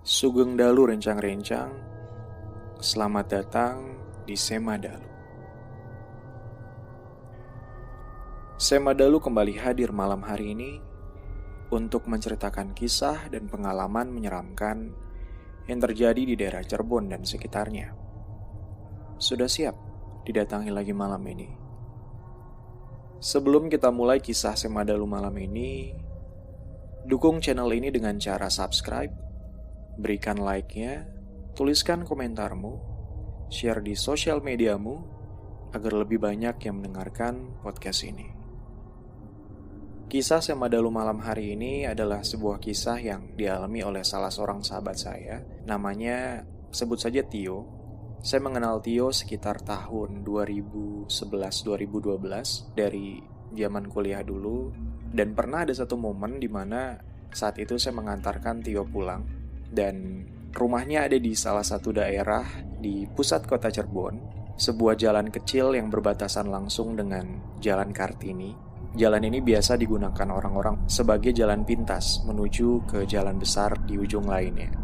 Sugeng Dalu rencang-rencang, selamat datang di Semadalu. Semadalu kembali hadir malam hari ini untuk menceritakan kisah dan pengalaman menyeramkan yang terjadi di daerah Cirebon dan sekitarnya. Sudah siap didatangi lagi malam ini? Sebelum kita mulai kisah Semadalu malam ini, dukung channel ini dengan cara subscribe, berikan like-nya, tuliskan komentarmu, share di sosial mediamu, agar lebih banyak yang mendengarkan podcast ini. Kisah Semadalu malam hari ini adalah sebuah kisah yang dialami oleh salah seorang sahabat saya. Namanya, sebut saja Tio. Saya mengenal Tio sekitar tahun 2011-2012 dari zaman kuliah dulu. Dan pernah ada satu momen di mana saat itu saya mengantarkan Tio pulang. Dan rumahnya ada di salah satu daerah di pusat kota Cirebon, sebuah jalan kecil yang berbatasan langsung dengan Jalan Kartini. Jalan ini biasa digunakan orang-orang sebagai jalan pintas menuju ke jalan besar di ujung lainnya.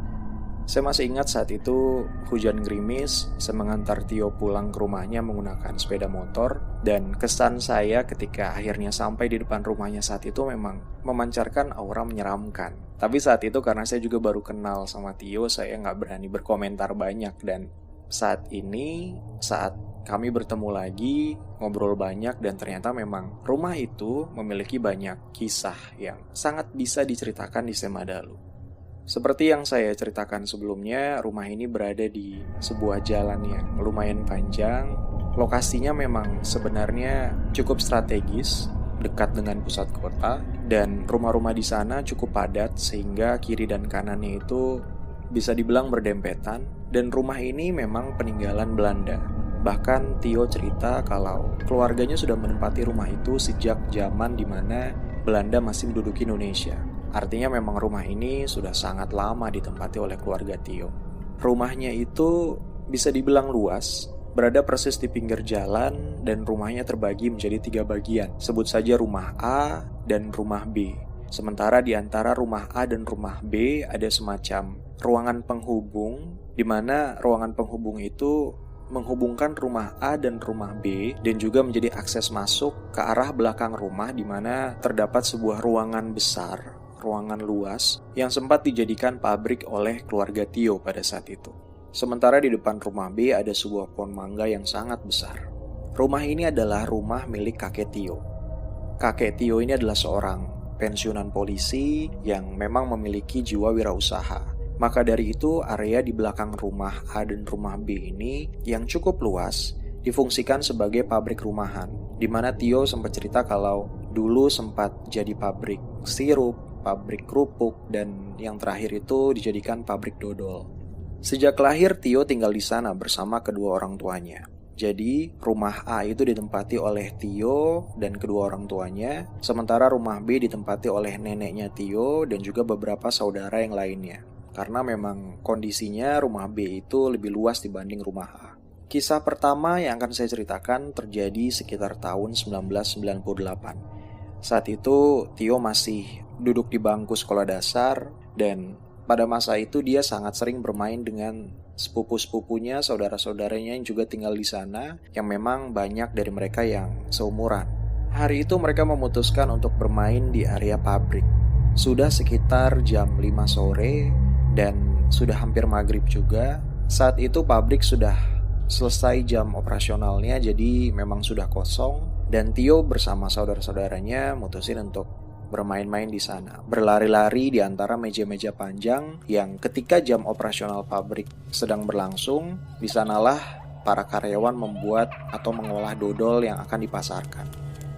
Saya masih ingat saat itu hujan gerimis, saya mengantar Tio pulang ke rumahnya menggunakan sepeda motor, dan kesan saya ketika akhirnya sampai di depan rumahnya saat itu memang memancarkan aura menyeramkan. Tapi saat itu karena saya juga baru kenal sama Tio, saya nggak berani berkomentar banyak. Dan saat ini, saat kami bertemu lagi, ngobrol banyak, dan ternyata memang rumah itu memiliki banyak kisah yang sangat bisa diceritakan di Semadalu. Seperti yang saya ceritakan sebelumnya, rumah ini berada di sebuah jalan yang lumayan panjang. Lokasinya memang sebenarnya cukup strategis, dekat dengan pusat kota, dan rumah-rumah di sana cukup padat sehingga kiri dan kanannya itu bisa dibilang berdempetan. Dan rumah ini memang peninggalan Belanda. Bahkan Tio cerita kalau keluarganya sudah menempati rumah itu sejak zaman di mana Belanda masih menduduki Indonesia. Artinya memang rumah ini sudah sangat lama ditempati oleh keluarga Tio. Rumahnya itu bisa dibilang luas, berada persis di pinggir jalan, dan rumahnya terbagi menjadi 3 bagian. Sebut saja rumah A dan rumah B. Sementara di antara rumah A dan rumah B ada semacam ruangan penghubung, di mana ruangan penghubung itu menghubungkan rumah A dan rumah B, dan juga menjadi akses masuk ke arah belakang rumah, di mana terdapat sebuah ruangan besar, ruangan luas yang sempat dijadikan pabrik oleh keluarga Tio pada saat itu. Sementara di depan rumah B ada sebuah pohon mangga yang sangat besar. Rumah ini adalah rumah milik kakek Tio. Kakek Tio ini adalah seorang pensiunan polisi yang memang memiliki jiwa wirausaha. Maka dari itu area di belakang rumah A dan rumah B ini yang cukup luas difungsikan sebagai pabrik rumahan, di mana Tio sempat cerita kalau dulu sempat jadi pabrik sirup, pabrik kerupuk, dan yang terakhir itu dijadikan pabrik dodol. Sejak lahir Tio tinggal di sana bersama kedua orang tuanya. Jadi rumah A itu ditempati oleh Tio dan kedua orang tuanya, sementara rumah B ditempati oleh neneknya Tio dan juga beberapa saudara yang lainnya. Karena memang kondisinya rumah B itu lebih luas dibanding rumah A. Kisah pertama yang akan saya ceritakan terjadi sekitar tahun 1998. Saat itu Tio masih duduk di bangku sekolah dasar, dan pada masa itu dia sangat sering bermain dengan sepupu-sepupunya, saudara-saudaranya yang juga tinggal di sana, yang memang banyak dari mereka yang seumuran. Hari itu mereka memutuskan untuk bermain di area pabrik. Sudah sekitar jam 5 sore dan sudah hampir maghrib juga. Saat itu pabrik sudah selesai jam operasionalnya, jadi memang sudah kosong, dan Tio bersama saudara-saudaranya mutusin untuk bermain-main di sana, berlari-lari di antara meja-meja panjang yang ketika jam operasional pabrik sedang berlangsung, di sanalah para karyawan membuat atau mengolah dodol yang akan dipasarkan.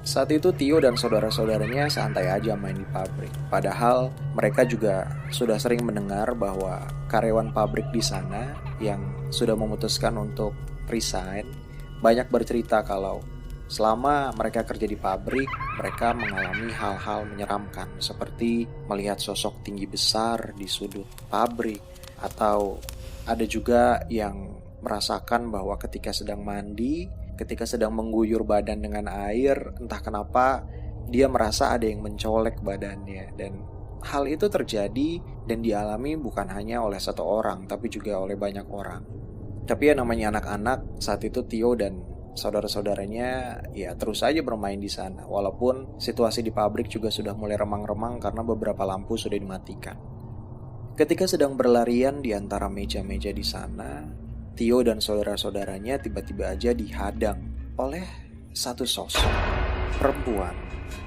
Saat itu Tio dan saudara-saudaranya santai aja main di pabrik. Padahal mereka juga sudah sering mendengar bahwa karyawan pabrik di sana yang sudah memutuskan untuk resign banyak bercerita kalau selama mereka kerja di pabrik, mereka mengalami hal-hal menyeramkan seperti melihat sosok tinggi besar di sudut pabrik, atau ada juga yang merasakan bahwa ketika sedang mandi, ketika sedang mengguyur badan dengan air, entah kenapa dia merasa ada yang mencolek badannya. Dan hal itu terjadi dan dialami bukan hanya oleh satu orang, tapi juga oleh banyak orang. Tapi ya namanya anak-anak, saat itu Tio dan saudara-saudaranya ya terus aja bermain di sana. Walaupun situasi di pabrik juga sudah mulai remang-remang karena beberapa lampu sudah dimatikan. Ketika sedang berlarian di antara meja-meja di sana, Tio dan saudara-saudaranya tiba-tiba aja dihadang oleh satu sosok perempuan.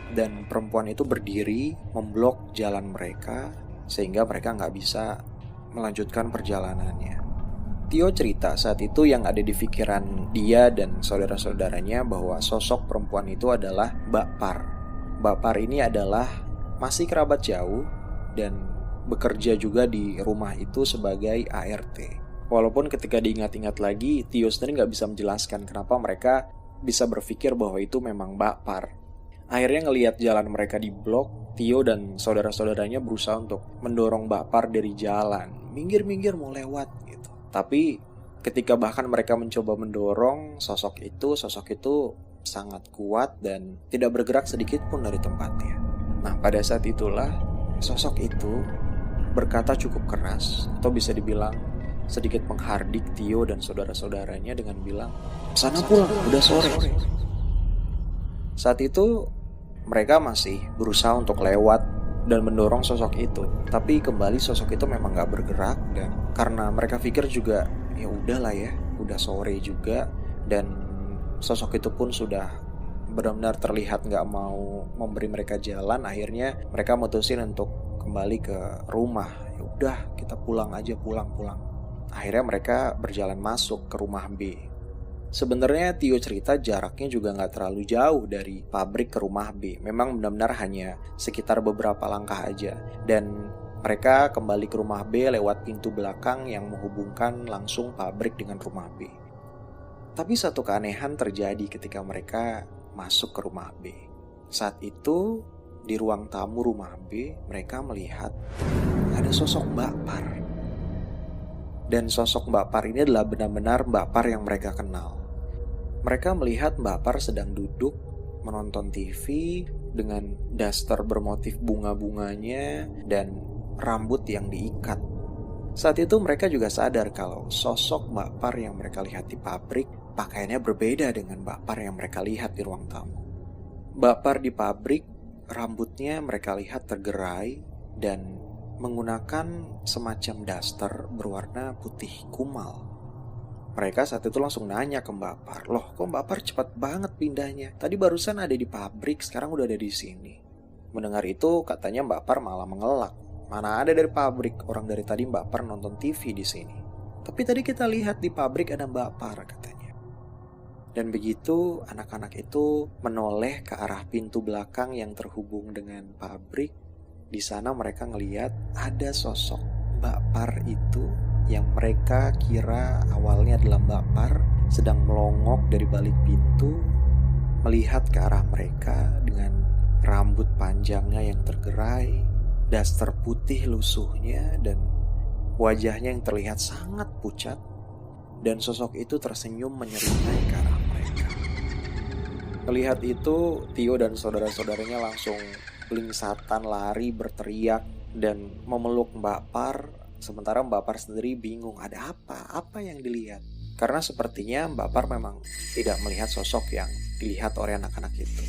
Dan perempuan itu berdiri memblok jalan mereka sehingga mereka nggak bisa melanjutkan perjalanannya. Tio cerita saat itu yang ada di pikiran dia dan saudara-saudaranya bahwa sosok perempuan itu adalah Mbak Par. Mbak Par ini adalah masih kerabat jauh dan bekerja juga di rumah itu sebagai ART. Walaupun ketika diingat-ingat lagi, Tio sendiri nggak bisa menjelaskan kenapa mereka bisa berpikir bahwa itu memang Mbak Par. Akhirnya ngelihat jalan mereka di blok, Tio dan saudara-saudaranya berusaha untuk mendorong Mbak Par dari jalan. Minggir-minggir mau lewat gitu. Tapi ketika bahkan mereka mencoba mendorong sosok itu sangat kuat dan tidak bergerak sedikit pun dari tempatnya. Nah, pada saat itulah sosok itu berkata cukup keras, atau bisa dibilang sedikit menghardik Tio dan saudara-saudaranya dengan bilang, "Sana pulang, udah sore." Saat itu mereka masih berusaha untuk lewat dan mendorong sosok itu, tapi kembali sosok itu memang gak bergerak. Dan karena mereka pikir juga ya udahlah ya, udah sore juga, dan sosok itu pun sudah benar-benar terlihat gak mau memberi mereka jalan. Akhirnya mereka mutusin untuk kembali ke rumah. Ya udah, kita pulang aja, pulang. Akhirnya mereka berjalan masuk ke rumah B. Sebenarnya Tio cerita jaraknya juga nggak terlalu jauh dari pabrik ke rumah B. Memang benar-benar hanya sekitar beberapa langkah aja. Dan mereka kembali ke rumah B lewat pintu belakang yang menghubungkan langsung pabrik dengan rumah B. Tapi satu keanehan terjadi ketika mereka masuk ke rumah B. Saat itu di ruang tamu rumah B, mereka melihat ada sosok Mbak Par. Dan sosok Mbak Par ini adalah benar-benar Mbak Par yang mereka kenal. Mereka melihat Mbak Par sedang duduk menonton TV dengan daster bermotif bunga-bunganya dan rambut yang diikat. Saat itu mereka juga sadar kalau sosok Mbak Par yang mereka lihat di pabrik pakaiannya berbeda dengan Mbak Par yang mereka lihat di ruang tamu. Mbak Par di pabrik, rambutnya mereka lihat tergerai dan menggunakan semacam daster berwarna putih kumal. Mereka saat itu langsung nanya ke Mbak Par, "Loh, kok Mbak Par cepat banget pindahnya? Tadi barusan ada di pabrik, sekarang udah ada di sini." Mendengar itu, katanya Mbak Par malah mengelak. "Mana ada dari pabrik, orang dari tadi Mbak Par nonton TV di sini. Tapi tadi kita lihat di pabrik ada Mbak Par," katanya. Dan begitu anak-anak itu menoleh ke arah pintu belakang yang terhubung dengan pabrik. Di sana mereka ngelihat ada sosok Mbak Par itu yang mereka kira awalnya adalah Mbak Par sedang melongok dari balik pintu, melihat ke arah mereka dengan rambut panjangnya yang tergerai, daster putih lusuhnya, dan wajahnya yang terlihat sangat pucat. Dan sosok itu tersenyum menyeringai ke arah mereka. Melihat itu, Tio dan saudara-saudaranya langsung blingsatan lari berteriak dan memeluk Mbak Par. Sementara Mbak Par sendiri bingung, ada apa yang dilihat. Karena sepertinya Mbak Par memang tidak melihat sosok yang dilihat oleh anak-anak itu.